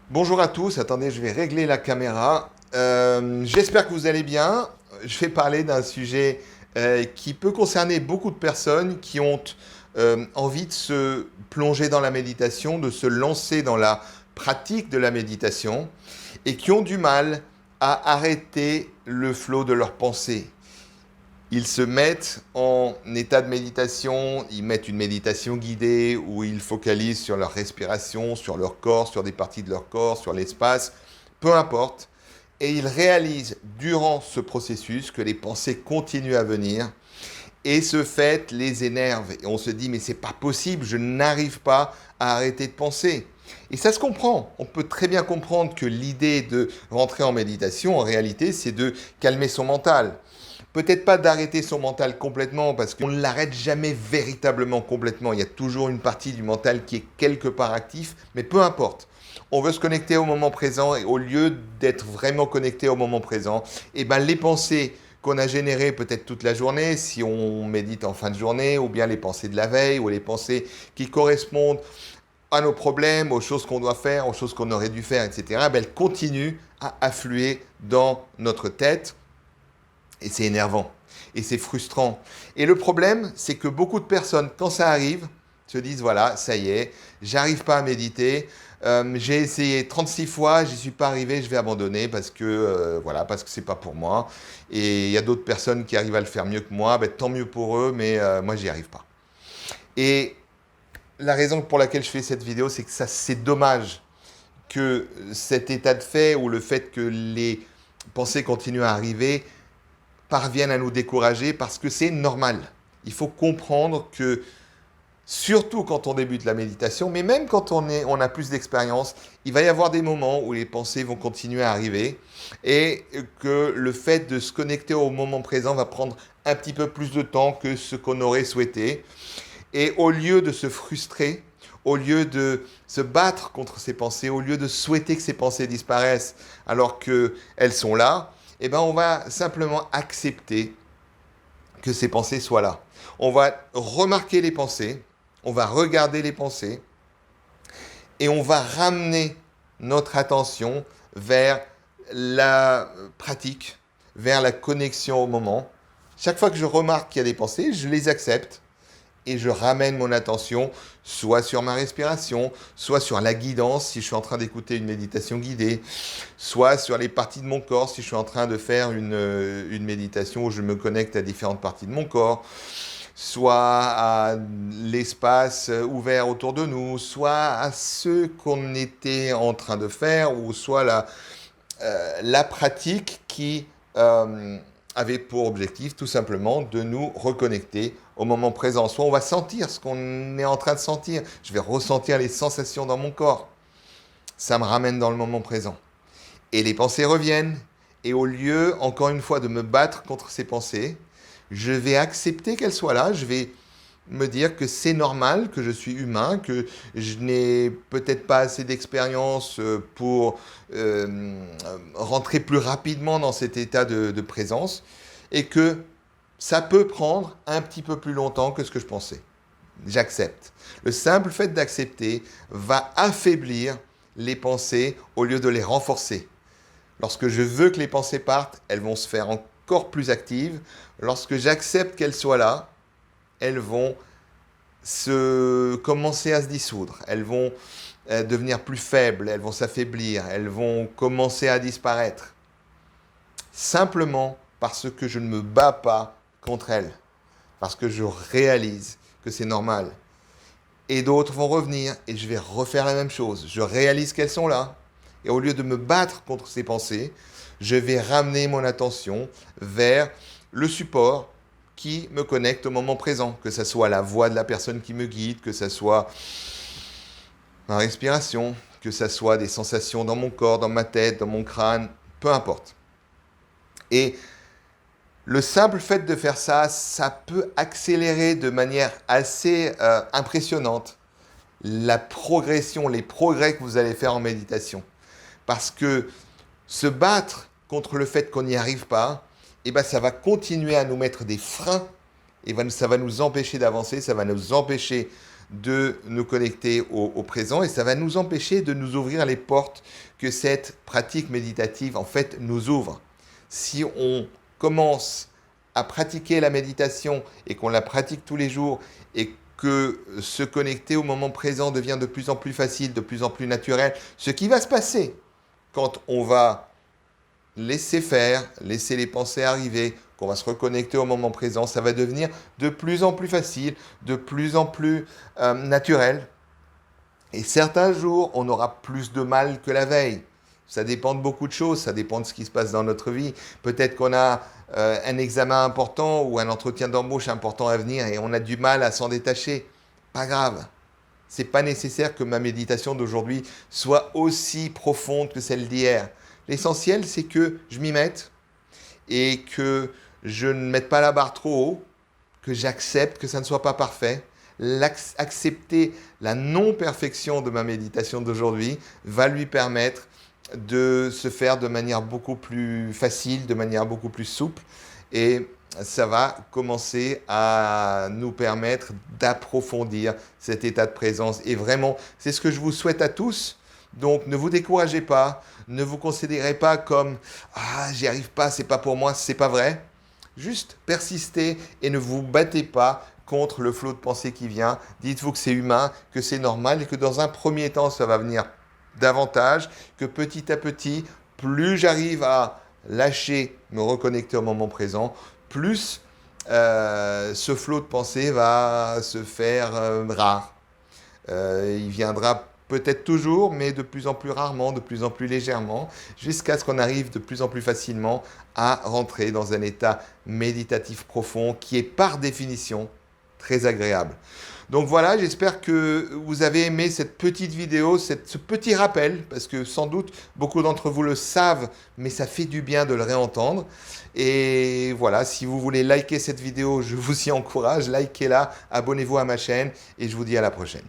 Bonjour à tous, attendez, je vais régler la caméra. J'espère que vous allez bien. Je vais parler d'un sujet qui peut concerner beaucoup de personnes qui ont envie de se plonger dans la méditation, de se lancer dans la pratique de la méditation et qui ont du mal à arrêter le flot de leurs pensées. Ils se mettent en état de méditation, ils mettent une méditation guidée où ils focalisent sur leur respiration, sur leur corps, sur des parties de leur corps, sur l'espace, peu importe. Et ils réalisent durant ce processus que les pensées continuent à venir et ce fait les énerve. Et on se dit mais c'est pas possible, je n'arrive pas à arrêter de penser. Et ça se comprend. On peut très bien comprendre que l'idée de rentrer en méditation, en réalité, c'est de calmer son mental. Peut-être pas d'arrêter son mental complètement, parce qu'on ne l'arrête jamais véritablement complètement. Il y a toujours une partie du mental qui est quelque part actif, mais peu importe. On veut se connecter au moment présent, et au lieu d'être vraiment connecté au moment présent, et ben les pensées qu'on a générées peut-être toute la journée, si on médite en fin de journée, ou bien les pensées de la veille, ou les pensées qui correspondent à nos problèmes, aux choses qu'on doit faire, aux choses qu'on aurait dû faire, etc., ben elles continuent à affluer dans notre tête, et c'est énervant. Et c'est frustrant. Et le problème, c'est que beaucoup de personnes, quand ça arrive, se disent, voilà, ça y est, j'arrive pas à méditer. J'ai essayé 36 fois, j'y suis pas arrivé, je vais abandonner voilà, parce que c'est pas pour moi. Et il y a d'autres personnes qui arrivent à le faire mieux que moi, ben, tant mieux pour eux, mais moi j'y arrive pas. Et la raison pour laquelle je fais cette vidéo, c'est que ça, c'est dommage que cet état de fait ou le fait que les pensées continuent à arriver parviennent à nous décourager parce que c'est normal. Il faut comprendre que, surtout quand on débute la méditation, mais même quand on a plus d'expérience, il va y avoir des moments où les pensées vont continuer à arriver et que le fait de se connecter au moment présent va prendre un petit peu plus de temps que ce qu'on aurait souhaité. Et au lieu de se frustrer, au lieu de se battre contre ces pensées, au lieu de souhaiter que ces pensées disparaissent alors qu'elles sont là, eh ben on va simplement accepter que ces pensées soient là. On va remarquer les pensées, on va regarder les pensées et on va ramener notre attention vers la pratique, vers la connexion au moment. Chaque fois que je remarque qu'il y a des pensées, je les accepte et je ramène mon attention soit sur ma respiration, soit sur la guidance si je suis en train d'écouter une méditation guidée, soit sur les parties de mon corps si je suis en train de faire une méditation où je me connecte à différentes parties de mon corps, soit à l'espace ouvert autour de nous, soit à ce qu'on était en train de faire, ou soit la pratique qui avait pour objectif tout simplement de nous reconnecter au moment présent. Soit on va sentir ce qu'on est en train de sentir, je vais ressentir les sensations dans mon corps, ça me ramène dans le moment présent. Et les pensées reviennent, et au lieu, encore une fois, de me battre contre ces pensées, je vais accepter qu'elles soient là, je vais me dire que c'est normal, que je suis humain, que je n'ai peut-être pas assez d'expérience pour rentrer plus rapidement dans cet état de présence et que ça peut prendre un petit peu plus longtemps que ce que je pensais. J'accepte. Le simple fait d'accepter va affaiblir les pensées au lieu de les renforcer. Lorsque je veux que les pensées partent, elles vont se faire encore plus actives. Lorsque j'accepte qu'elles soient là, elles vont commencer à se dissoudre, elles vont devenir plus faibles, elles vont s'affaiblir, elles vont commencer à disparaître. Simplement parce que je ne me bats pas contre elles, parce que je réalise que c'est normal. Et d'autres vont revenir et je vais refaire la même chose. Je réalise qu'elles sont là. Et au lieu de me battre contre ces pensées, je vais ramener mon attention vers le support qui me connecte au moment présent, que ce soit la voix de la personne qui me guide, que ce soit ma respiration, que ce soit des sensations dans mon corps, dans ma tête, dans mon crâne, peu importe. Et le simple fait de faire ça, ça peut accélérer de manière assez impressionnante la progression, les progrès que vous allez faire en méditation. Parce que se battre contre le fait qu'on n'y arrive pas, eh ben, ça va continuer à nous mettre des freins et ça va nous empêcher d'avancer, ça va nous empêcher de nous connecter au présent et ça va nous empêcher de nous ouvrir les portes que cette pratique méditative en fait nous ouvre. Si on commence à pratiquer la méditation et qu'on la pratique tous les jours et que se connecter au moment présent devient de plus en plus facile, de plus en plus naturel, ce qui va se passer quand on va laisser faire, laisser les pensées arriver, qu'on va se reconnecter au moment présent, ça va devenir de plus en plus facile, de plus en plus naturel. Et certains jours, on aura plus de mal que la veille. Ça dépend de beaucoup de choses, ça dépend de ce qui se passe dans notre vie. Peut-être qu'on a un examen important ou un entretien d'embauche important à venir et on a du mal à s'en détacher. Pas grave. C'est pas nécessaire que ma méditation d'aujourd'hui soit aussi profonde que celle d'hier. L'essentiel, c'est que je m'y mette et que je ne mette pas la barre trop haut, que j'accepte que ça ne soit pas parfait. Accepter la non-perfection de ma méditation d'aujourd'hui va lui permettre de se faire de manière beaucoup plus facile, de manière beaucoup plus souple. Et ça va commencer à nous permettre d'approfondir cet état de présence. Et vraiment, c'est ce que je vous souhaite à tous. Donc, ne vous découragez pas, ne vous considérez pas comme « Ah, j'y arrive pas, c'est pas pour moi, c'est pas vrai ». Juste persistez et ne vous battez pas contre le flot de pensée qui vient. Dites-vous que c'est humain, que c'est normal et que dans un premier temps, ça va venir davantage, que petit à petit, plus j'arrive à lâcher, me reconnecter au moment présent, plus ce flot de pensée va se faire rare. Il viendra peut-être toujours, mais de plus en plus rarement, de plus en plus légèrement, jusqu'à ce qu'on arrive de plus en plus facilement à rentrer dans un état méditatif profond qui est par définition très agréable. Donc voilà, j'espère que vous avez aimé cette petite vidéo, ce petit rappel, parce que sans doute beaucoup d'entre vous le savent, mais ça fait du bien de le réentendre. Et voilà, si vous voulez liker cette vidéo, je vous y encourage, likez-la, abonnez-vous à ma chaîne et je vous dis à la prochaine.